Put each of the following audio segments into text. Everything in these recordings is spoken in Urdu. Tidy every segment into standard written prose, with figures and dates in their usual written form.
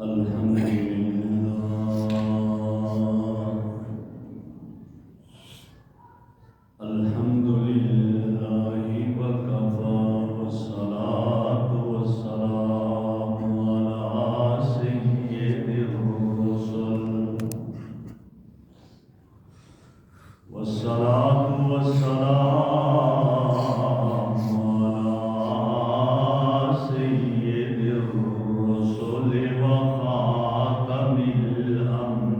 الحمد لله الحمد لله وكفى والصلاة والسلام على سيد الرسل والصلاة والسلام على سيد الرسل وخاتم الأنبياء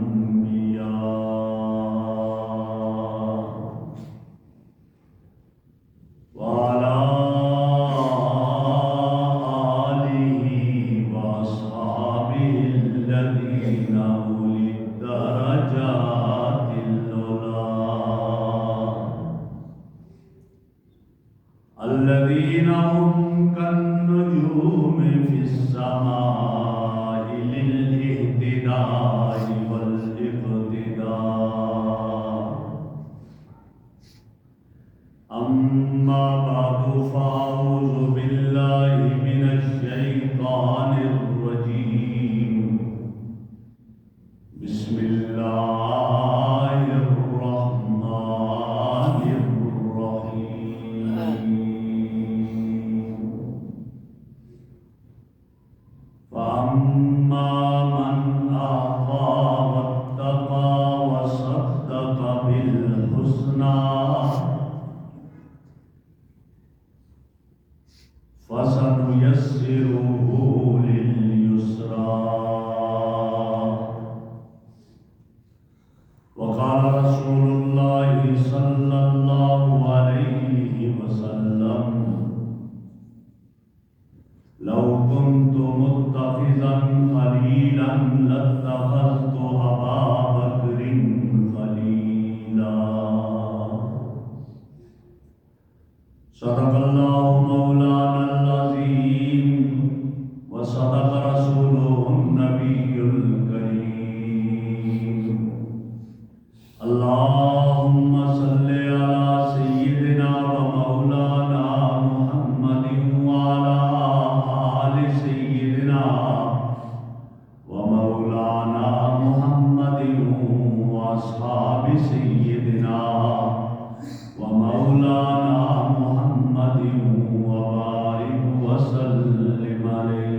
وعلى آله وأصحابه الذين أولي الدرجات العلى الذين هم كالنجوم في السماء للاهتداء والاقتداء أما بعد فأعوذ بالله من الشيطان الرجيم بسم الله الرحمن الرحيم فأما من أعطى واتقى وصدق بالحسنى فسنيسره لليسرى وقال رسول الله صلى الله عليه وسلم لو كنت متخذا خليلا لاتخذت أبا بكر خليلا صدق الله مولانا العظيم وصدق رسوله النبي الكريم اللهم صل على سيدنا ومولانا محمد وعلى آل سيدنا ومولانا محمد وأصحاب سيدنا ومولانا محمد وبارك وسلم عليه.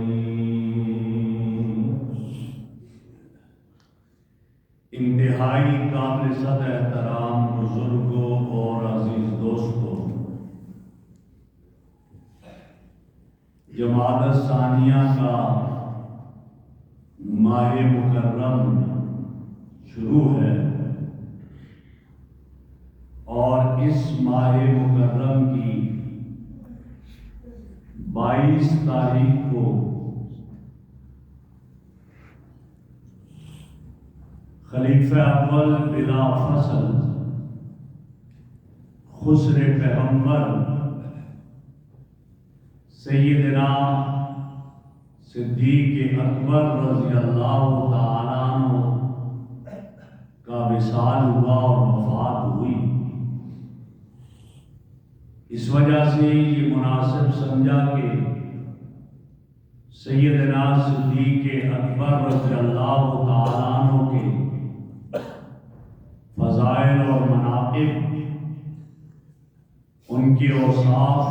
انتہائی قابل صد احترام بزرگوں اور عزیز دوستوں، جمادی الثانیہ کا ماہ مکرم شروع ہے اور اس ماہ مکرم کی 22 تاریخ کو خلیفہ اول بلا فصل خسر پیغمبر سیدنا صدیق اکبر رضی اللہ تعالیٰ عنہ کا وصال ہوا اور وفات ہوئی. اس وجہ سے یہ مناسب سمجھا کہ سیدنا صدیق اکبر رضی اللہ تعالیٰ عنہ کے فضائل اور مناقب، ان کے اوصاف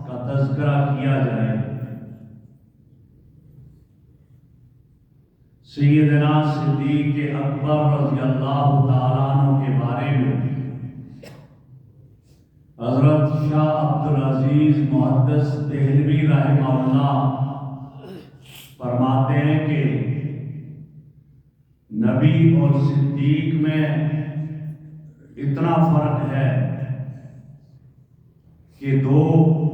کا تذکرہ کیا جائے. سیدنا صدیق اکبر رضی اللہ تعالیٰ عنہ کے بارے میں حضرت شاہ عبدالعزیز محدث دہلوی رحمہ اللہ فرماتے ہیں کہ نبی اور صدیق میں اتنا فرق ہے کہ دو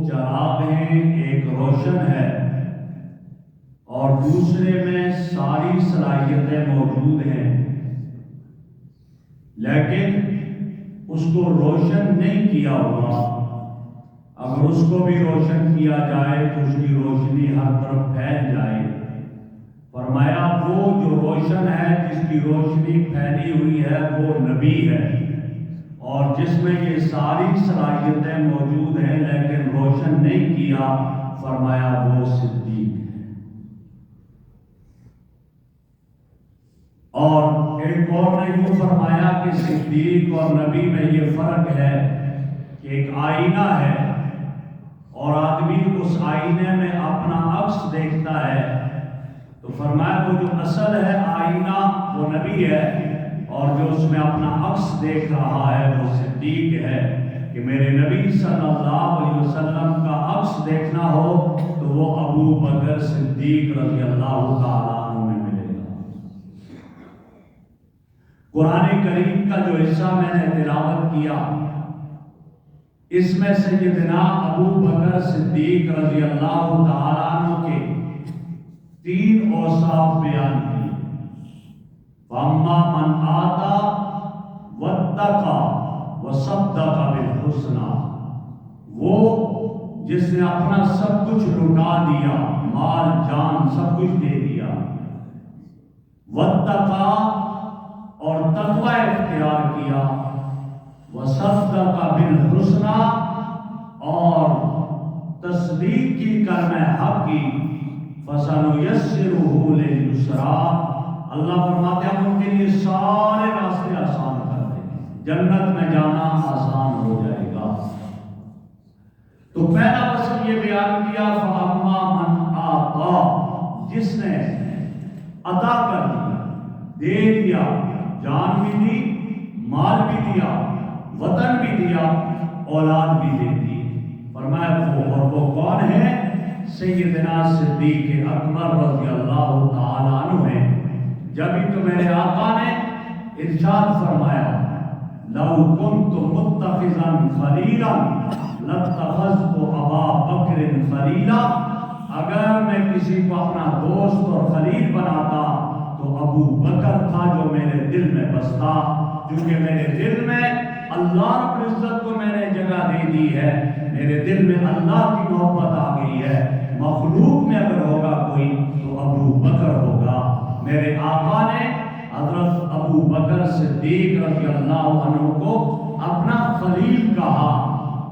چراغ ہیں، ایک روشن ہے اور دوسرے میں ساری صلاحیتیں موجود ہیں، لیکن اس کو روشن نہیں کیا ہوا. اگر اس کو بھی روشن کیا جائے تو اس کی روشنی ہر طرف پھیل جائے. فرمایا وہ جو روشن ہے، جس کی روشنی پھیلی ہوئی ہے، وہ نبی ہے، اور جس میں یہ ساری صلاحیتیں موجود ہیں لیکن روشن نہیں کیا، فرمایا وہ صدیق ہے. اور ایک اور نے یوں فرمایا کہ صدیق اور نبی میں یہ فرق ہے کہ ایک آئینہ ہے اور آدمی اس آئینے میں اپنا عکس دیکھتا ہے، تو فرمایا وہ جو اصل ہے آئینہ وہ نبی ہے، اور جو اس میں اپنا عکس دیکھ رہا ہے وہ صدیق ہے، کہ میرے نبی صلی اللہ علیہ وسلم کا عکس دیکھنا ہو تو وہ ابو بکر صدیق رضی اللہ تعالیٰ عنہ میں ملے گا۔ قرآن کریم کا جو حصہ میں نے تلاوت کیا، اس میں سیدنا ابو بکر صدیق رضی اللہ تعالیٰ عنہ کے 3 اوصاف بیان کیے۔ فَأَمَّا مَنْ آتَى وَاتَّقَى وَصَدَّقَ بِالْحُسْنَى، وہ جس نے اپنا سب کچھ لٹا دیا، مال جان سب کچھ دے دیا، وَاتَّقَى اور تقوی اختیار کیا، وَصَدَّقَ بِالْحُسْنَى اور تصدیق کی کلمہ حق کی، فَسَنُيَسِّرُهُ لِلْيُسْرَىٰ، اللہ فرماتے ہیں ہم ان کے لیے سارے راستے آسان کر دیں گے، جنت میں جانا آسان ہو جائے گا۔ تو پہلا وصف یہ بیان کیا، فَأَمَّا مَنْ آتَى، جس نے عطا کر دیا، دے دیا، جان بھی دی، مال بھی دیا، وطن بھی دیا، اولاد بھی دے دی۔ فرمایا وہ کون ہے؟ سیدنا صدیق اکبر رضی اللہ تعالیٰ عنہ ہے۔ جبھی تو میرے آقا نے ارشاد فرمایا، لَوْ كُنْتُ مُتَّخِذًا خَلِيلًا لَاتَّخَذْتُ أَبَا بَكْرٍ خَلِيلًا، اگر میں کسی کو اپنا دوست اور خلیل بناتا تو ابو بکر تھا جو میرے دل میں بستا، کیونکہ میرے دل میں اللہ رب العزت کو میں نے جگہ دے دی ہے، میرے دل میں اللہ کی محبت آ گئی ہے، مخلوق میں اگر ہوگا کوئی تو ابو بکر ہوگا۔ میرے آقا نے حضرت ابو بکر صدیق رضی اللہ عنہ کو اپنا خلیل کہا۔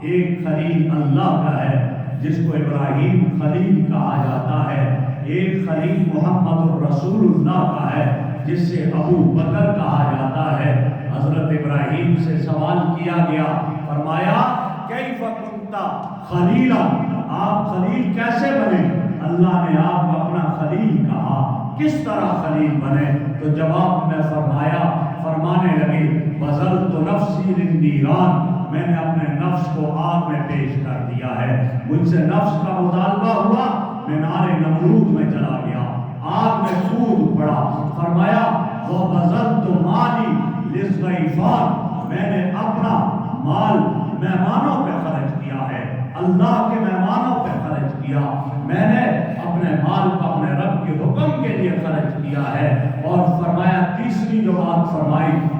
ایک خلیل اللہ کا ہے جس کو ابراہیم خلیل کہا جاتا ہے، ایک خلیل محمد الرسول اللہ کا ہے جس سے ابو بکر کہا جاتا ہے۔ حضرت ابراہیم سے سوال کیا گیا، فرمایا کیف کنت خلیلا، آپ خلیل کیسے بنے؟ اللہ نے آپ کو اپنا خلیل کہا، کس طرح خلیل بنے؟ تو جواب میں فرمانے لگے، بذلت نفسی للنیران، میں نے اپنے نفس کو آگ میں پیش کر دیا ہے، مجھ سے نفس کا مطالبہ ہوا، میں نار نمرود میں چلا گیا، آگ میں کود پڑا۔ فرمایا وَبَذَلْتُ مَالِي لِلضَّيْفَانِ، میں نے اپنا مال مہمانوں پہ خرچ کیا ہے، اللہ کے مہمانوں پہ خرچ کیا، میں نے اپنے مال کو اپنے رب کے حکم کے لیے خرچ کیا ہے۔ اور فرمایا تیسری جو بات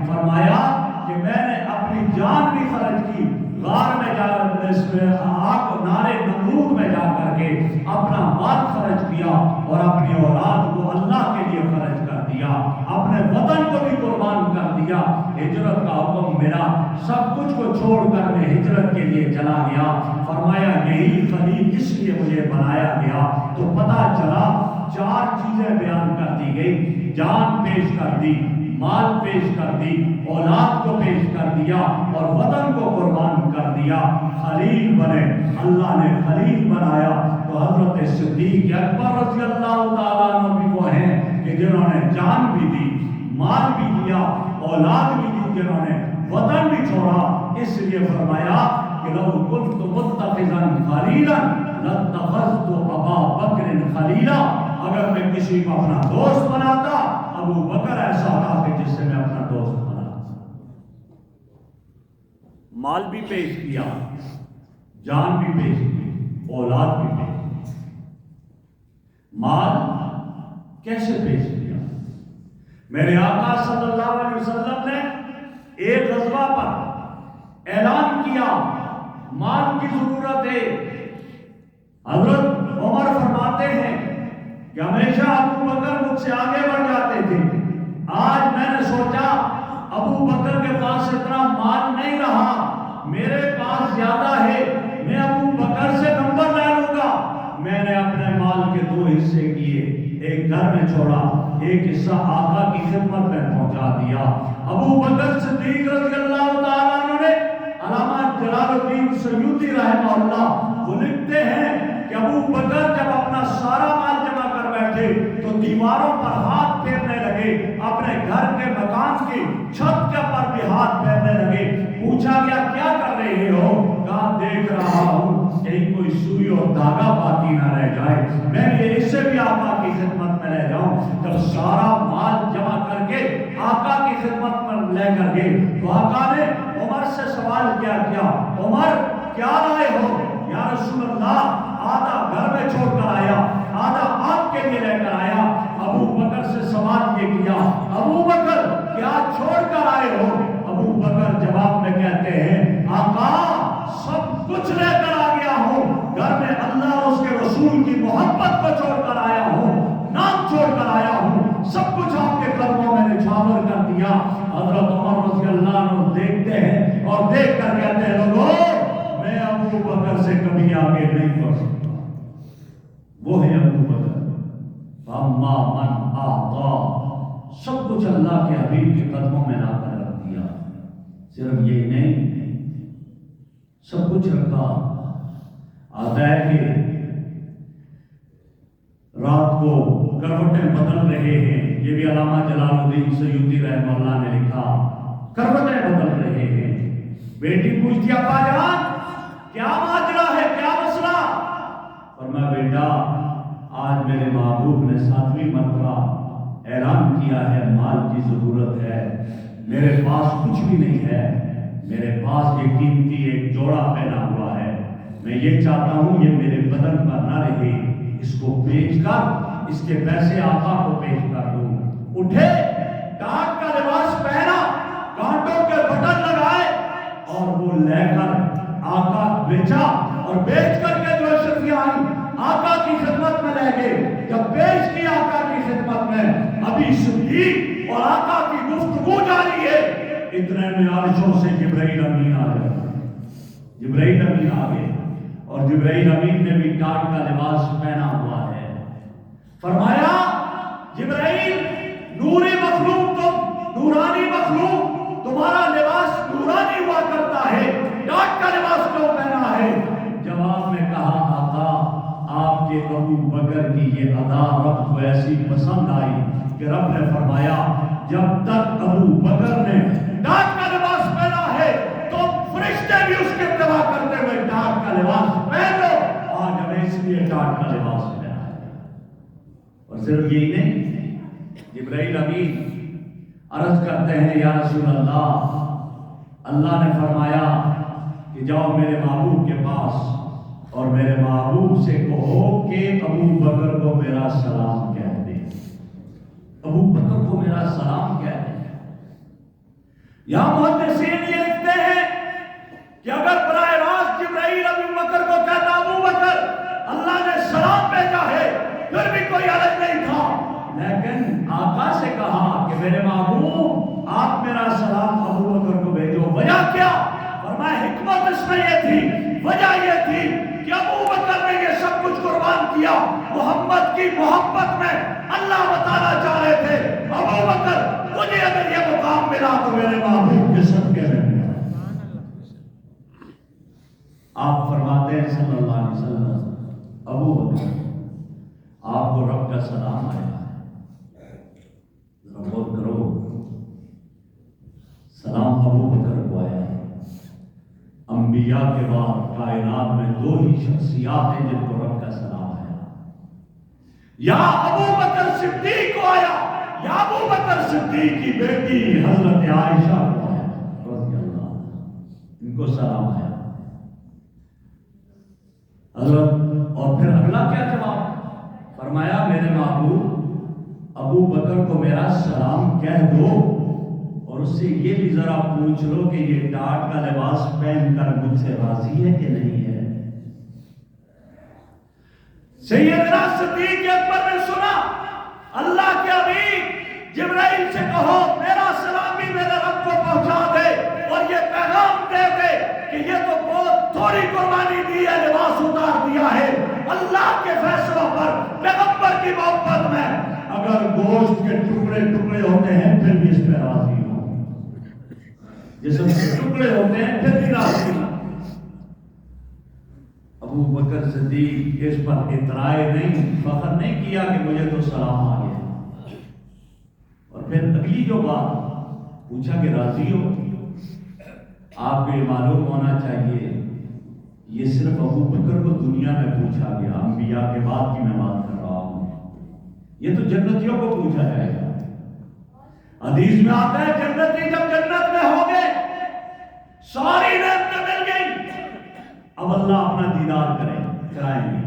فرمایا کہ میں نے اپنی جان بھی خرچ کی، غار میں جا کر اس میں آگ نارے نمرود میں جا کر کے اپنا مال خرچ کیا اور اپنی اولاد کو اللہ کے لیے خرچ کر دیا، اپنے وطن کو بھی قربان کر دیا، ہجرت کا حکم ملا، سب کچھ کو چھوڑ کر میں ہجرت کے لیے چلا گیا۔ فرمایا یہی خلیل اس لیے مجھے بنایا گیا۔ تو پتہ چلا 4 چیزیں بیان کر دی گئی، جان پیش کر دی، مال پیش کر دی، اولاد کو پیش کر دیا اور وطن کو قربان کر دیا، خلیل بنے، اللہ نے خلیل بنایا۔ تو حضرت صدیق اکبر رضی اللہ تعالیٰ عنہ بھی وہ ہیں کہ جنہوں نے جان بھی دی، مال بھی دیا، اولاد بھی دی، جنہوں نے وطن بھی چھوڑا۔ اس لیے فرمایا کہ لو كنت متخذا خلیلا لاتخذت ابا بکر خلیلا، اگر میں کسی کو اپنا دوست بناتا ابو بکر ایسا تھا کہ جس سے میں اپنا دوست بنا۔ مال بھی پیش کیا، جان بھی پیش کی، اولاد بھی پیش کی۔ مال کیسے پیش کیا؟ میرے آقا صلی اللہ علیہ وسلم نے ایک غزوہ پر اعلان کیا مال کی ضرورت ہے۔ حضرت عمر فرماتے ہیں کہ ہمیشہ ابو بکر مجھ سے آگے بڑھ جاتے تھے، آج میں نے سوچا ابو بکر کے پاس اتنا مال نہیں رہا، میرے پاس زیادہ ہے، میں ابو بکر سے نمبر لے لوں گا۔ میں نے اپنے مال کے 2 حصے کیے، ایک گھر میں چھوڑا، ایک حصہ آقا کی خدمت میں پہنچا دیا۔ ابو بکر صدیق رضی اللہ تعالیٰ عنہ نے، علامہ جلال الدین سیوطی رحمہ اللہ وہ لکھتے ہیں کہ ابو بکر جب اپنا سارا مال جمع کر بیٹھے تو دیواروں پر ہاتھ پھیرنے لگے، اپنے گھر کے مکان کی چھت کے پر بھی ہاتھ پھیرنے لگے۔ پوچھا گیا کیا کر رہے ہو؟ کہا دیکھ رہا ہوں کہیں کوئی سوئی اور دھاگا باقی نہ رہ جائے، میں یہ اسے بھی آقا کی خدمت میں لے جاؤں۔ جب سارا مال جمع کر کے آقا کی خدمت میں لے کر گئے تو آقا نے عمر سے سوال کیا عمر کیا لائے ہو؟ یا رسول اللہ آدھا گھر میں چھوڑ کر آیا، آدھا آپ کے لیے لے کر آیا۔ ابو بکر سے سوال یہ کیا ابو بکر کیا چھوڑ کر آئے ہو؟ ابو بکر جواب میں کہتے ہیں آقا سب کچھ لے کر آ گیا ہوں، گھر میں اللہ اور اس کے رسول کی محبت کو چھوڑ کر آیا ہوں، نام چھوڑ کر آیا ہوں، سب کچھ آپ کے قدموں میں نچھاور کر دیا۔ حضرت عمر رضی اللہ عنہ دیکھتے ہیں اور دیکھ کر کہتے ہیں لوگوں میں ابو بکر سے کبھی آگے نہیں بڑھ سکتا۔ وہ ہے ابو بکر، فاما من اعطا، سب کچھ اللہ کے حبیب کے قدموں میں لا کر رکھ دیا۔ صرف یہ نہیں، سب کچھ رکھا۔ آتا ہے کہ رات کو کروٹیں بدل رہے ہیں، یہ بھی علامہ جلال الدین سیوطی رحمہ اللہ نے لکھا، کروٹیں بدل رہے ہیں۔ بیٹی پوچھتی ابا جان کیا ماجرا ہے، کیا مسئلہ؟ فرمایا بیٹا آج میرے محبوب نے 7ویں مرتبہ اعلان کیا ہے مال کی ضرورت ہے، میرے پاس کچھ بھی نہیں ہے، میرے پاس یہ قیمتی ایک جوڑا پہنا ہوا ہے، میں یہ چاہتا ہوں یہ میرے بدن پر نہ رہے، اس کو بیچ کر اس کے پیسے آقا کو پیش کر دوں۔ اٹھے، ٹاٹ کا لباس پہنا، کانٹوں کے بٹن لگائے اور وہ لے کر آقا بیچا، اور بیچ کر کے جو اشرفیاں آئی آقا کی خدمت میں لے گئے۔ جب پیش کی آقا کی خدمت میں، ابھی صدیق اور آقا کی گفتگو جاری ہے، اتنے میں عرشوں سے جبرائیل امین آ گئے۔ جبرائیل امین آ گئے اور جبرائیل امین نے بھی ٹاٹ کا لباس پہنا ہوا ہے۔ فرمایا جبرائیل نوری مخلوق تم، نورانی مخلوق، تمہارا لباس نورانی ہوا کرتا ہے، ٹاٹ کا لباس کیوں پہنا ہے؟ جواب میں کہا آقا آپ کے ابو بکر کی یہ ادا رب کو ایسی پسند آئی کہ رب نے فرمایا جب تک ابو بکر نے ٹاٹ کا لباس پہنا ہے تو فرشتے بھی اس کے اتباع کرتے ہوئے ٹاٹ کا لباس پہن لو۔ آج ہمیں اس لیے ٹاٹ کا لباس پہنا ہے۔ اور صرف یہی نہیں، جبرائیل امین عرض کرتے ہیں یا رسول اللہ، اللہ نے فرمایا کہ جاؤ میرے محبوب کے پاس اور میرے محبوب سے کہو کہ ابو بکر کو میرا سلام کہہ دے، ابو بکر کو میرا سلام کہہ دے۔ یہاں محدثین یہ لکھتے ہیں کہ اگر براہ راست جبرائیل ابو بکر کو کہتا ابو بکر اللہ نے سلام بھیجا ہے پھر بھی کوئی حرج نہیں تھا، لیکن آقا سے کہا کہ میرے محبوب آپ میرا سلام ابو بکر کو بھیجو۔ وجہ کیا؟ فرمایا حکمت اس میں یہ تھی، وجہ یہ تھی کہ ابو بکر نے یہ سب کچھ قربان کیا محمد کی محبت میں۔ اللہ بتانا چاہ رہے تھے ابو بکر تجھے اگر یہ مقام ملا تو میرے محبوب کے صدقے میں ملا۔ آپ فرماتے ہیں صلی اللہ علیہ وسلم ابو بکر آپ کو رب کا سلام آیا ہے، غور کرو، سلام ابو بکر کو آیا ہے۔ انبیاء کے بعد کائنات میں 2 ہی شخصیات ہیں جن کو رب کا سلام آیا، یا ابو بکر صدیق کو آیا یا ابو بکر صدیق کی بیٹی حضرت عائشہ کو آیا رضی اللہ عنہ، ان کو سلام آیا حضرت۔ اور پھر اگلا کیا جواب؟ فرمایا میرے محبوب ابو بکر کو میرا سلام کہہ دو اور اس سے یہ بھی ذرا پوچھ لو کہ یہ ٹاٹ کا لباس پہن کر مجھ سے راضی ہے کہ نہیں ہے۔ سیدنا صدیق اکبر نے سنا اللہ کے حبیب جبرائیل سے کہو میرا سلام بھی میرے رب کو پہنچا دے اور یہ پیغام دے دے کہ یہ تو بہت تھوڑی قربانی دی ہے، لباس اتار دیا ہے اللہ کے فیصلوں پر، پیغمبر کی محبت میں گوشت کے ٹکڑے ٹکڑے ہوتے ہیں پھر بھی اس پہ راضی ہو، جسم کے ٹکڑے ہوتے ہیں پھر بھی راضی ہو۔ ابو بکر صدیق اس پر اترائے نہیں، فخر نہیں کیا کہ مجھے تو سلام آ گیا۔ اور پھر اگلی جو بات پوچھا کہ راضی ہو؟ آپ کو یہ معلوم ہونا چاہیے یہ صرف ابو بکر کو دنیا میں پوچھا گیا، انبیاء کے بعد کی میں بات کر رہا ہوں، یہ تو جنتیوں کو پوچھا جائے گا۔ حدیث میں آتا ہے جنتی جب جنت میں ہوں گے، ساری نعمتیں مل گئی، اب اللہ اپنا دیدار کرائیں گے۔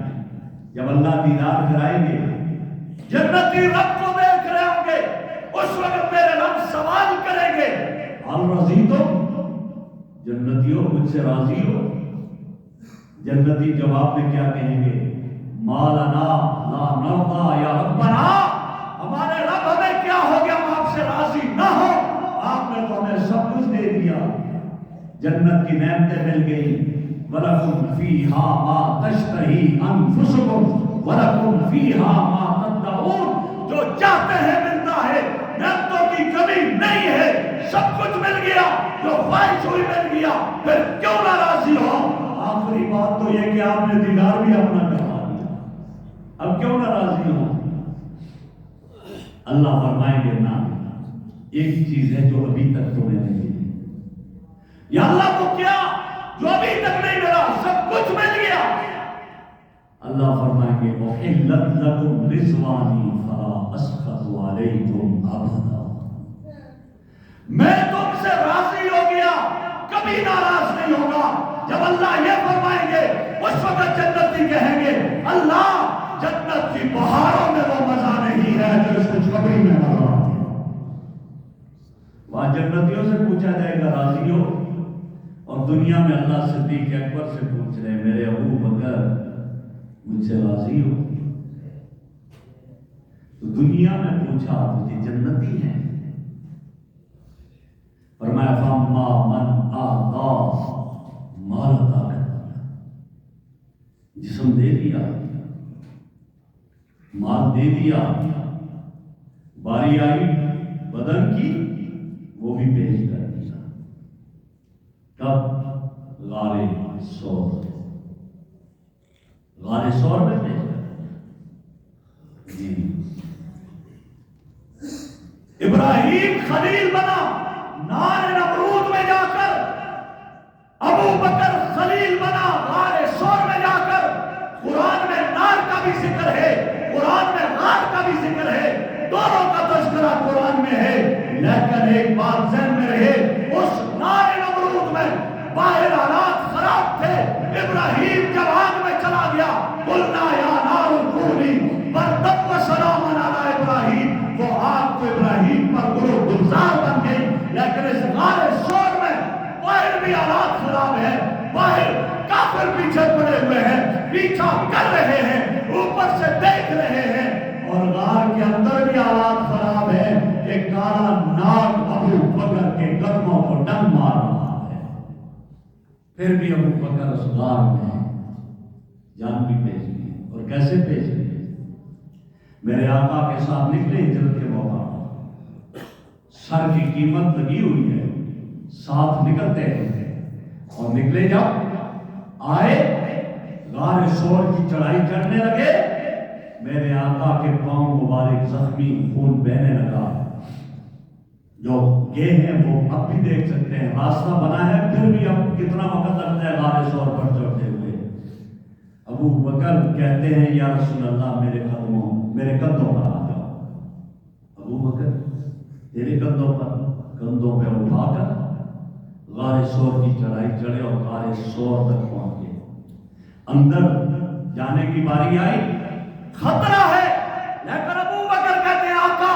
جب اللہ دیدار کرائیں گے، جنتی رب کو دیکھ رہے ہوں گے، اس وقت میرے رب سوال کریں گے الرضی تو جنتیوں مجھ سے راضی ہو؟ جنتی جواب میں کیا کہیں گے؟ مالنا لا نرضى یا ربنا، ہمارے رب ہمیں کیا ہو گیا ہم آپ سے راضی نہ ہو؟ آپ نے تو ہمیں سب کچھ دے دیا، جنت کی نعمتیں مل گئی۔ وَلَكُمْ فِيهَا مَا تَشْتَهِي أَنفُسُكُمْ وَلَكُمْ فِيهَا مَا تَدَّعُونَ، جو چاہتے ہیں ملتا ہے، نعمتوں کی کمی نہیں ہے، سب کچھ مل گیا، جو خواہش ہوئی مل گیا، پھر کیوں نہ راضی ہو؟ آخری بات تو یہ کہ آپ نے دیدار بھی اپنا کروا دیا، اب کیوں نہ راضی ہو؟ اللہ فرمائیں گے نا، ایک چیز ہے جو ابھی تک تمہیں نہیں ملی، یا اللہ کو کیا جو ابھی تک نہیں ملا، سب کچھ مل گیا۔ اللہ فرمائیں گے احلت لکم رضوانی فلا اسخط علیکم ابدا، میں تم سے راضی ہو گیا، کبھی ناراض نہیں ہوگا۔ جب اللہ یہ فرمائیں گے اس وقت جنتی کہیں گے اللہ جنت کی بہاروں میں وہ مزہ نہیں ہے جو اس کچھ کبھی میں مزہ آتی ہے۔ وہاں جنتیوں سے پوچھا جائے گا راضی ہو، اور دنیا میں اللہ صدیق اکبر سے پوچھ رہے ہیں میرے ابو بکر مجھ سے راضی ہو؟ تو دنیا میں پوچھا تو یہ جنتی ہیں، فرمایا فاما من آتا مال عطا کر دیا، جسم دے دیا، مال دے دیا، باری آئی بدن کی وہ بھی پیش کر دیا۔ کب؟ غار ثور، غار ثور میں پیش کر دیا۔ جی ابراہیم خلیل بنا نار نمرود میں جا کر، ابو بکر خلیل بنا غار ثور میں جا کر۔ قرآن میں نار کا بھی ذکر ہے، قرآن میں غار کا بھی ذکر ہے، دونوں کا تذکرہ قرآن میں ہے، لیکن ایک بات ذہن میں رہے، اس نار نمرود میں باہر حالات خراب تھے، ابراہیم جب آگ میں چلا گیا قلنا یا نار کونی بردن و سلاما علی ابراہیم، وہ آگ تو ابراہیم پر گلزار بن گئی۔ لیکن اس غار ثور میں باہر بھی حالات خراب ہے، باہر کافر پیچھے پڑے ہوئے ہیں، پیچھا کر رہے ہیں، اوپر سے دیکھ رہے ہیں، اور غار کے اندر بھی حالات خراب ہے کہ کالا ناگ ابو بکر کے قدموں کو ڈنگ مار رہا ہے، پھر بھی ابو بکر اس غار میں جان بھی پیش کی۔ اور کیسے پیش کی؟ میرے آقا کے ساتھ نکلے ہجرت کے موقع، سر کی قیمت لگی ہوئی ہے، ساتھ نکلتے ہیں، اور نکلے جب آئے غار ثور کی چڑھائی چڑھنے لگے، میرے آقا کے پاؤں مبارک زخمی، خون بہنے لگا۔ جو گئے ہیں وہ اب بھی دیکھ سکتے ہیں، راستہ بنا ہے، پھر بھی اب کتنا وقت لگتا ہے غار ثور پر چڑھتے ہوئے۔ ابو بکر کہتے ہیں یا رسول اللہ میرے کندھوں پر آ جاؤ۔ ابو بکر تیرے کندھوں پر، کندھوں پہ اٹھا کر غار ثور کی چڑھائی چڑھے اور غار ثور تک پہنچ گئے۔ اندر جانے کی باری آئی، خطرہ ہے، لیکن ابو بکر کہتے ہیں آقا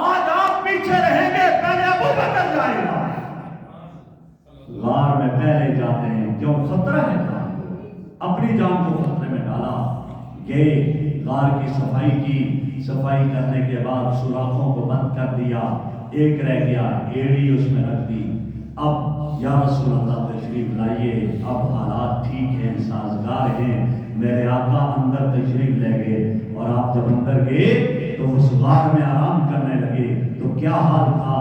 آج آپ پیچھے رہیں گے، پہلے ابو بکر جائے گا۔ غار میں پہلے جاتے ہیں، کیوں؟ خطرہ ہے، اپنی جان کو خطرے میں ڈالا۔ گئے، غار کی صفائی کی، صفائی کرنے کے بعد سوراخوں کو بند کر دیا، ایک رہ گیا، ایڑی اس میں رکھ دی۔ اب یا رسول اللہ تشریف لائیے، اب حالات ٹھیک ہیں، سازگار ہیں۔ میرے آقا اندر تشریف لے گئے، اور آپ جب اندر گئے تو اس غار میں آرام کرنے لگے تو کیا حال تھا؟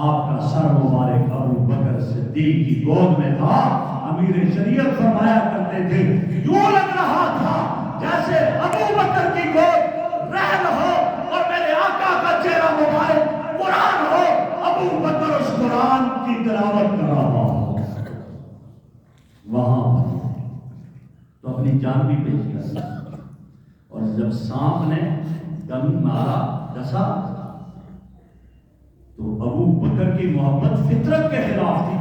آپ کا سر مبارک ابو بکر صدیق کی گود میں تھا۔ امیر شریعت فرمایا کرتے تھے یوں لگ رہا تھا جیسے ابو بکر کی گود رحل ہو اور میرے آقا کا چہرہ مبارک قرآن ہو، ابو بکر اس قرآن کی تلاوت کر رہا ہو وہاں تو اپنی جان بھی پیش کر۔ اور جب سانپ نے دم مارا ڈسا تو ابو بکر کی محبت فطرت کے خلاف تھی،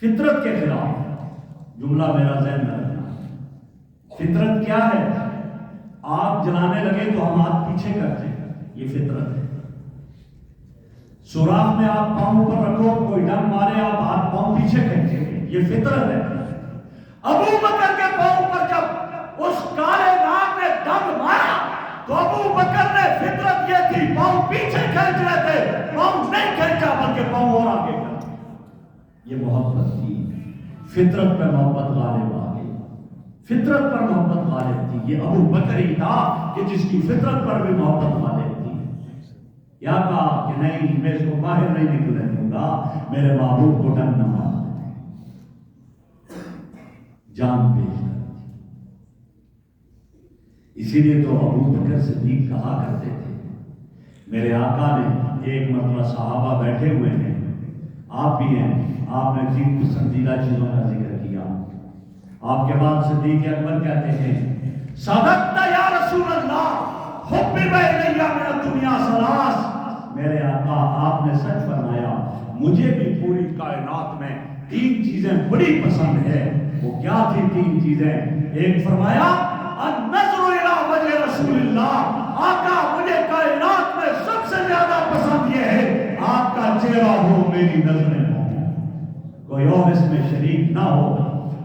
فطرت کے خلاف۔ جملہ میرا ذہن میں رکھنا، فطرت کیا ہے؟ آگ جلانے لگے تو ہم ہاتھ پیچھے کرتے ہیں، یہ فطرت ہے۔ سوراخ میں آپ پاؤں پر رکھو، کوئی ڈنگ مارے آپ ہاتھ پاؤں پیچھے کھینچیں گے، یہ فطرت ہے۔ ابو بکر کے پاؤں پر جب اس کالے ناگ نے ڈنگ مارا تو ابو بکر نے فطرت یہ تھی پاؤں پیچھے کھینچ رہے تھے، پاؤں نہیں کھینچا بلکہ پاؤں اور آگے کر۔ یہ محبت تھی، فطرت پر محبت غالب آ گئی، فطرت پر محبت غالب تھی۔ یہ ابو بکر ہی تھا کہ جس کی فطرت پر بھی محبت غالب تھی۔ یا کہا کہ نہیں میں اس کو باہر نہیں نکلنے دوں گا، میرے محبوب کو ڈنگ نہ مار، جان پیش کر۔ اسی لیے تو ابو بکر صدیق کہا کرتے تھے، میرے آقا نے ایک مرتبہ صحابہ بیٹھے ہوئے ہیں، آپ بھی ہیں، آپ نے 3 پسندیدہ چیزوں کا ذکر کیا۔ آپ کے بعد صدیق اکبر کہتے ہیں صدقت یا رسول اللہ حبب الی من الدنیا ثلاث، میرے آقا آپ نے سچ فرمایا، مجھے بھی پوری کائنات میں 3 چیزیں بڑی پسند ہے۔ وہ کیا تھی 3 چیزیں؟ ایک فرمایا النظر الی وجہ رسول اللہ، آقا مجھے کائنات میں سب سے زیادہ پسند یہ ہے آپ کا چہرہ ہو، میری نظریں ہوں، کوئی اور اس میں شریک نہ ہو۔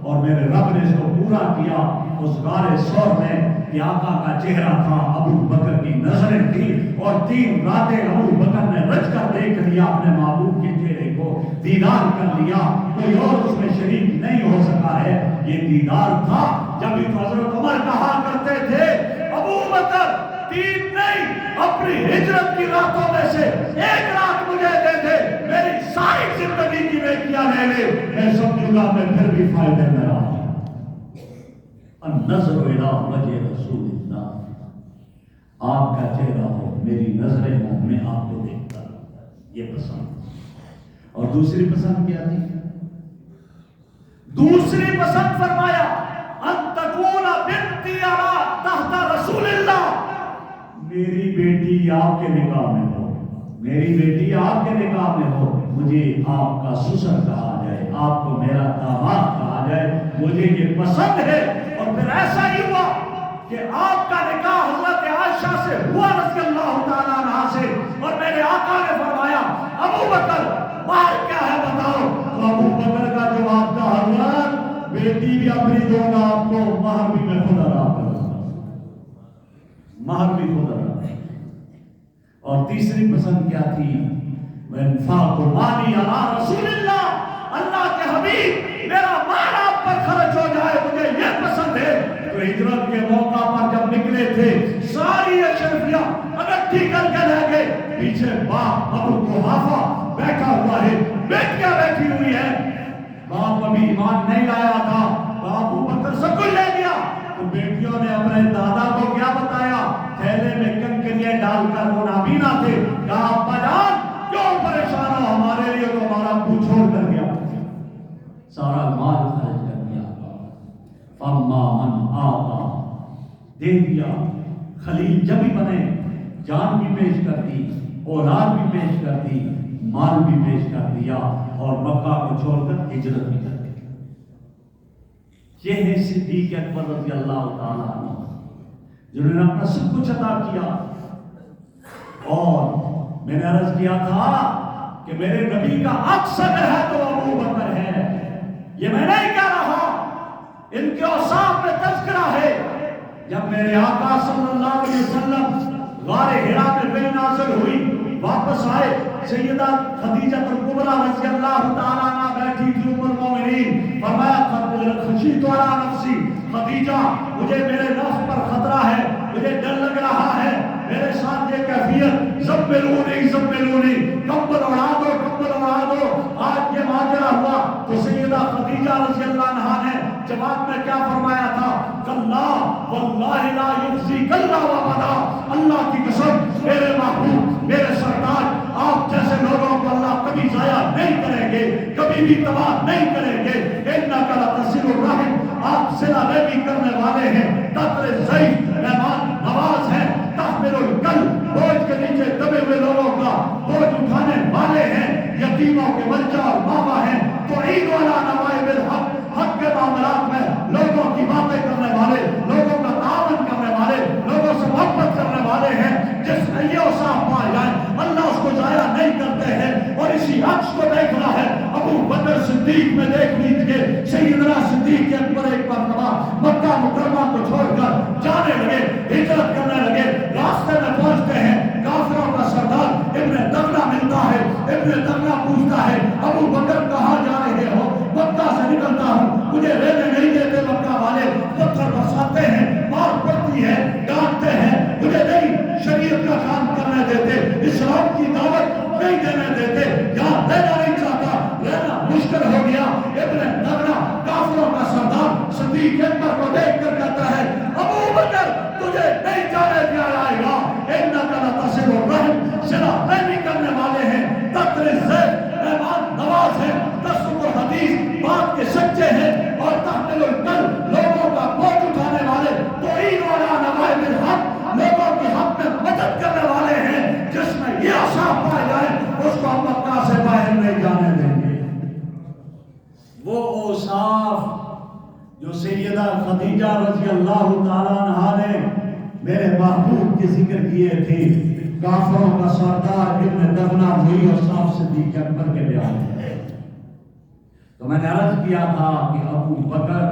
اور میرے رب نے اس کو پورا کیا اس غار ثور میں کہ آقا کا چہرہ تھا، ابو بکر کی نظریں تھی، اور 3 راتیں ابو بکر نے رچ کر دیکھ لیا اپنے محبوب کے چہرے کو، دیدار کر لیا، کوئی اور اس میں شریک نہیں ہو سکا ہے۔ یہ دیدار تھا۔ جب بھی حضرت عمر کہا کرتے تھے ابو بکر 3 نہیں، اپنی ہجرت کی راتوں میں سے 1 رات مجھے دے دے، میری ساری زندگی کی نیکیاں لے لے، میں سمجھوں گا میں پھر بھی فائدے میں رہا۔ النظر الی وجہ رسول اللہ، آپ کا چہرہ ہو، میری نظریں ہوں، میں آپ کو دیکھتا رہوں، یہ پسند۔ اور دوسری پسند کیا تھی؟ دوسری پسند فرمایا ان تکون بنتی تحت رسول اللہ، میری بیٹی آپ کے نکاح میں ہو، میری بیٹی آپ کے نکاح میں ہو، مجھے آپ کا سسر کہا جائے، آپ کو میرا داماد کہا جائے، مجھے یہ پسند ہے۔ اور پھر ایسا ہی ہوا کہ آپ کا نکاح حضرت عائشہ سے ہوا رضی اللہ تعالیٰ عنہا سے، اور میرے آقا نے فرمایا ابو بکر مہر کیا ہے بتاؤ؟ تو ابو بکر کا جواب تھا حضرت بیٹی بھی اپنی دوں گا آپ کو، مہر بھی میں خود ادا کروں گا، مہر بھی خود ادا۔ اور تیسری پسند کیا تھی؟ انفاق مالی علی رسول اللہ، اللہ کے حبیب میرا مال آپ پر خرچ ہو جائے، مجھے یہ پسند ہے۔ تو ہجرت کے موقع پر جب نکلے تھے ساری اشرفیاں اکٹھی کر کے رہ گئے، پیچھے باپ ابو قحافہ بیٹھا ہوا ہے، بیٹیاں بیٹھی ہوئی ہیں، باپ ابھی ایمان نہیں لایا تھا، ابو بکر سب کچھ لے گیا، تو بیٹیوں نے اپنے دادا کو کیا بتایا؟ تھیلے میں کنکریاں ڈال کر، وہ نابینا تھے، کہا ابا جان کیوں پریشان ہو، ہمارے لیے تو ہمارا منہ چھوڑ کر گیا، سارا مال خرچ کر دیا۔ فاما من آتا، دے دیا۔ خلیل جب ہی بنے جان بھی پیش کر دی، اولاد بھی پیش کر دی، مال بھی پیش کر دیا، اور مکہ کو چھوڑ کر ہجرت بھی کر دی۔ یہ ہے صدیق اکبر رضی اللہ تعالیٰ عنہ، جنہوں نے اپنا سب کچھ عطا کیا۔ اور میں نے عرض کیا تھا کہ میرے نبی کا عکس اگر ہے تو ابو بکر ہے، یہ میں نہیں کہہ رہا، ان کے اوصاف میں تذکرہ ہے۔ جب میرے آقا صلی اللہ علیہ وسلم غار حرا میں وحی نازل ہوئی، واپس آئے، سیدہ خدیجہ الکبریٰ رضی اللہ تعالیٰ عنہ بیٹھی تھی، ام المومنین، فرمایا خشیت علی نفسی، خدیجہ مجھے میرے نفس پر خطرہ ہے، مجھے ڈر لگ رہا ہے، میرے ساتھ یہ کیفیت زملونی زملونی، کمبل اڑا دو کمبل اڑا دو۔ آج یہ ماجرا ہوا تو سیدہ خدیجہ رضی اللہ عنہا نے جواب میں کیا فرمایا تھا؟ کلا واللہ لا یخزیک اللہ وابدا، اللہ کی قسم میرے محبوب میرے سردار آپ جیسے لوگوں کو اللہ کبھی ضائع نہیں کریں گے، کبھی بھی تباہ نہیں کریں گے۔ انک لتصل الرحم، آپ صلہ رحمی کرنے والے ہیں، قطر ضعیف مہمان نواز ہیں، تحمل الکل بوجھ کے نیچے دبے ہوئے لوگوں کا بوجھ اٹھانے والے ہیں، یتیموں کے ملجا اور بابا ہیں، تعین علی نوائب الحق، حق کے معاملات میں لوگوں کی باتیں کرنے والے، لوگوں کا تعاون کرنے والے، لوگوں سے محبت کرنے والے ہیں۔ جس میں یہ اوصاف پائے جائیں اللہ اس کو ضائع نہیں کرتے ہیں۔ اور اسی عکس کو دیکھنا ہے ابو بکر صدیق میں دیکھ لیجیے، سیدنا صدیق اکبر ایک مرتبہ مکہ مکرمہ کو چھوڑ کر جانے لگے، ہجرت کرنے لگے، راستے میں پہنچتے ہیں، کافروں کا سردار ابن دغنہ ملتا ہے، ابن دغنہ پوچھتا ہے ابو بکر کہاں جا رہے ہو؟ مکہ سے نکلتا ہوں، مجھے رہنے نہیں دیتے مکہ والے، پتھر برساتے ہیں، مار پڑتی ہے، ڈانٹتے ہیں، مجھے نہیں شریعت کا کام کرنے دیتے، اسلام کی دعوت نہیں دینے دیتے، یہاں رہنا نہیں چاہتا، رہنا مشکل ہو گیا۔ ابن دغنہ کافروں کا سردار صدیق اکبر کو دیکھ کر کہتا ہے ابو بکر تجھے نہیں جانے دیا جائے گا، انک لتصل الرحم، صلہ رحمی کرنے والے ہیں، قطر ضعیف مہمان نواز ہیں، تصدیق حدیث بات کے سچے ہیں، اور تحمل الکل لوگوں کا بوجھ اٹھانے والے، تعین علی نوائب الحق لوگوں کے حق میں مدد کرنے والے ہیں۔ جس میں یہ اوصاف پائے جائیں اس کو ہم مکہ سے باہر نہیں جانے دیں گے۔ وہ اوصاف جو سیدہ خدیجہ رضی اللہ تعالیٰ عنہا نے میرے محبوب کے ذکر کیے تھے، کافروں کا سردار ابن دغنہ وہی اوصاف صدیق اکبر کے بیان ہے۔ تو میں نے عرض کیا تھا کہ ابو بکر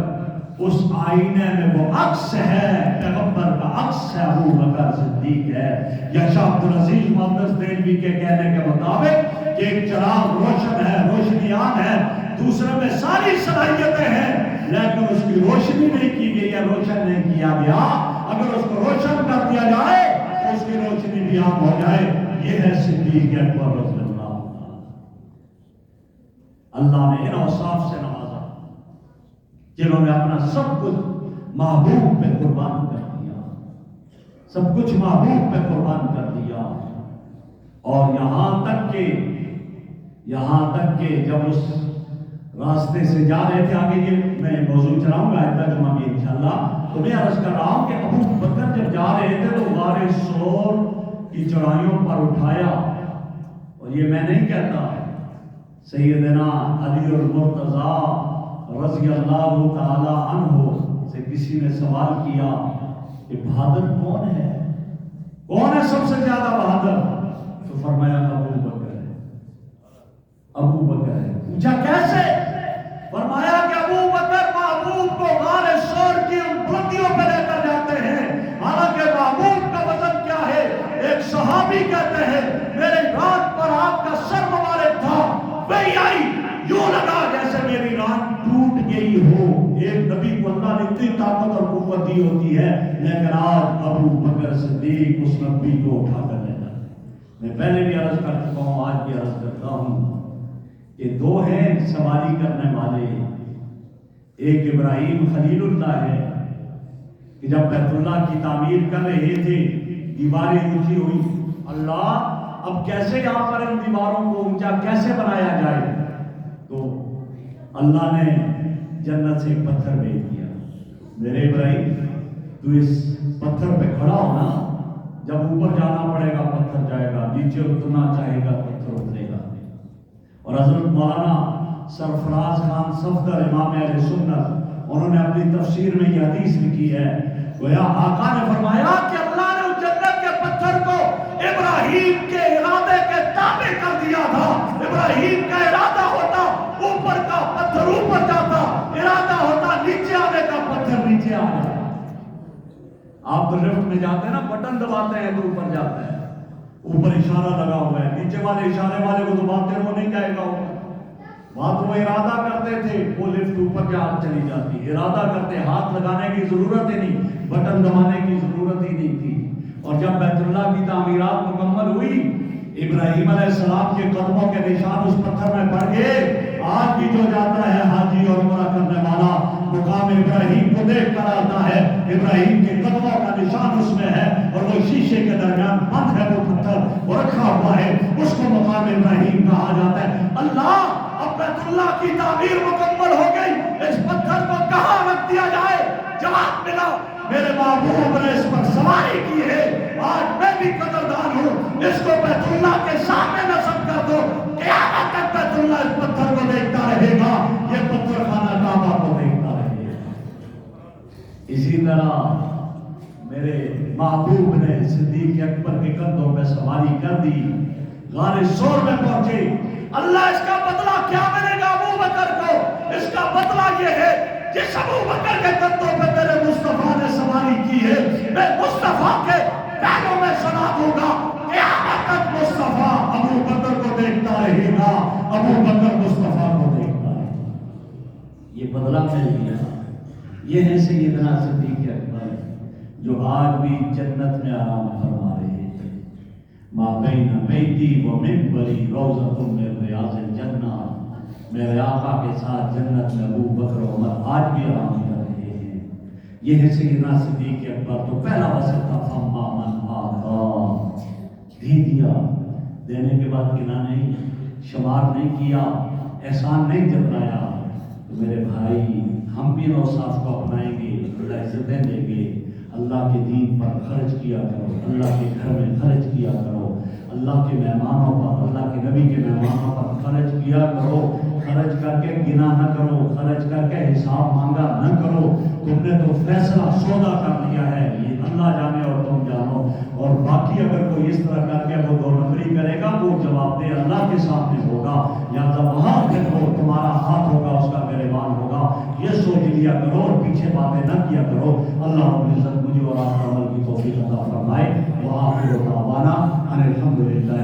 اس آئینے میں وہ عکس ہے، پیغمبر کا عکس ہے، ابو بکر صدیق ہے۔ یا شاہ عبدالعزیز محمد دہلوی کے کہنے کے مطابق کہ ایک چراغ روشن ہے، روشنیان ہے، دوسرے میں ساری صلاحیتیں ہیں، لیکن اس کی روشنی نہیں کی گئی ہے، روشن نہیں کیا گیا۔ اگر اس کو روشن کر دیا جائے تو اس کی روشنی بھی عام ہو جائے۔ یہ ہے صدیق اکبر رضی اللہ عنہ۔ اللہ نے ان اوصاف سے نوازا جنہوں نے اپنا سب کچھ محبوب پہ قربان کر دیا، سب کچھ محبوب پہ قربان کر دیا۔ اور یہاں تک کہ جب اس راستے سے جا رہے تھے، آگے یہ میں موضوع چلاؤں گا آئندہ جمعہ میں انشاءاللہ، تو میں عرض کر رہا ہوں کہ ابو بکر جب جا رہے تھے تو غار سور کی چڑھائیوں پر اٹھایا، اور یہ میں نہیں کہتا، سیدنا علی المرتضیٰ رضی اللہ تعالی عنہ سے کسی نے سوال کیا کہ بہادر کون ہے سب سے زیادہ بہادر؟ تو فرمایا ابو بکر ہے، ابو بکر ہے۔ پوچھا کیسے؟ فرمایا کہ ابو بکر محبوب کو غار سور کی ان بلندیوں پہ لے کر جاتے ہیں، حالانکہ محبوب کا وزن کیا ہے؟ ایک صحابی کہتے ہیں میرے رات پر آپ کا سر مبارک تھا، وہی آئی یوں لگا جیسے میری رات ٹوٹ گئی ہو۔ ایک نبی کو اللہ نے اتنی طاقت اور قوت دی ہوتی ہے، لیکن آج ابو بکر صدیق اس نبی کو اٹھا کر لیتا۔ میں پہلے بھی عرض کر چکا ہوں، آج بھی عرض کرتا ہوں کہ دو ہیں سواری کرنے والے، ایک ابراہیم خلیل اللہ ہے کہ جب بیت اللہ کی تعمیر کر رہے تھے، دیواریں اونچی ہوئی، اللہ اب کیسے یہاں پر ان دیواروں کو اونچا کیسے بنایا جائے؟ تو اللہ نے جنت سے ایک پتھر بھیج دیا، میرے ابراہیم تو اس پتھر پہ کھڑا ہونا، جب اوپر جانا پڑے گا پتھر جائے گا، نیچے اترنا چاہے گا پتھر اترے گا۔ اور حضرت مولانا سرفراز خان صفدر امام اہل سنت، انہوں نے اپنی تفسیر میں یہ حدیث لکھی ہے، گویا آقا نے فرمایا کہ اللہ نے اس جنت کے پتھر کو ابراہیم کے ارادے کے تابع کر دیا تھا۔ ابراہیم کا ارادہ ہوتا اوپر کا پتھر اوپر جاتا، ارادہ ہوتا نیچے آنے کا پتھر نیچے آ جاتا۔ آپ تو لفٹ میں جاتے ہیں نا، بٹن دباتے ہیں تو اوپر جاتا ہے، اوپر اشارہ لگا ہوا ہے، نیچے والے اشارے والے کو دباتے وہ نہیں جائے گا اوپر۔ بات وہ ارادہ کرتے تھے، وہ لفٹ اوپر جا چلی جاتی، ارادہ کرتے ہاتھ لگانے کی ضرورت ہی نہیں، بٹن دبانے کی ضرورت ہی نہیں تھی۔ اور جب بیت اللہ کی تعمیرات مکمل ہوئی، ابراہیم علیہ السلام کے قدموں کے نشان اس پتھر میں پڑ گئے۔ آج بھی جو جاتا ہے حاجی اور عمرہ کرنے والا مقام ابراہیم کو دیکھ کر آتا ہے، ابراہیم کے قدموں کا نشان اس میں ہے، اور وہ شیشے کے درمیان بند ہے وہ پتھر، وہ رکھا ہوا ہے، اس کو مقام ابراہیم کہا جاتا ہے۔ اللہ، اب بیت اللہ کی تعمیر مکمل ہو گئی، اس پتھر کو کہاں رکھ دیا جائے؟ جواب ملا، میرے محبوب نے اس پر سواری کی ہے، آج میں بھی قدردان ہوں، اس کو بیت اللہ کے سامنے نصب کر دو، قیامت تک بیت اللہ اس پتھر کو دیکھتا رہے گا، یہ پتھر خانہ کعبہ کو دیکھتا رہے گا۔ اسی طرح میرے محبوب نے صدیق اکبر کے کندھوں پہ سواری کر دی، غار سور میں پہنچے۔ اللہ، اس کا بدلہ کیا ملے گا ابو بکر کو؟ اس کا بدلہ یہ ہے، جس ابو بکر کے کندھوں پہ میرے مصطفیٰ نے سواری کی ہے، میں مصطفیٰ کے پیروں میں سنا دوں گا، قیامت تک مصطفیٰ ابو بکر کو دیکھتا رہے گا، ابو بکر مصطفیٰ کو دیکھتا رہے گا۔ یہ بدلہ مل گیا۔ یہ ہے سیدنا صدیق اکبر، جو آج بھی جنت میں آرام فرما رہے تھے۔ ما بین بیتی و منبری روضۃ من ریاض الجنہ، میرے آقا کے ساتھ جنت میں ابو بکر و عمر آج بھی آرام کر رہے ہیں۔ یہ ہے سیدنا صدیق اکبر۔ تو پہلا وصف تھا فما من آتا، دے دیا، دینے کے بعد گنا نہیں، شمار نہیں کیا، احسان نہیں جتلایا۔ تو میرے بھائی، ہم بھی اوصاف کو اپنائیں گے، اللہ عزتیں دیں گے۔ اللہ کے دین پر خرچ کیا کرو، اللہ کے گھر میں خرچ کیا کرو، اللہ کے مہمانوں پر، اللہ کے نبی کے مہمانوں پر خرچ کیا کرو، خرچ کر کے گنا نہ کرو، خرچ کر کے حساب مانگا نہ کرو۔ تم نے تو فیصلہ سودا کر لیا ہے، یہ اللہ جانے اور تم جانو۔ اور باقی اگر کوئی اس طرح کر کے وہ دو نمبری کرے گا، وہ جواب دہ اللہ کے سامنے ہوگا، یا وہاں پھر وہ تمہارا ہاتھ ہوگا، اس کا گریبان ہوگا۔ یہ سوچ لیا کرو اور پیچھے باتیں نہ کیا کرو۔ اللہ رب العزت مجھے اور آپ کو عمل کی توفیق عطا فرمائے۔ وآخر دعوانا ان الحمد للہ۔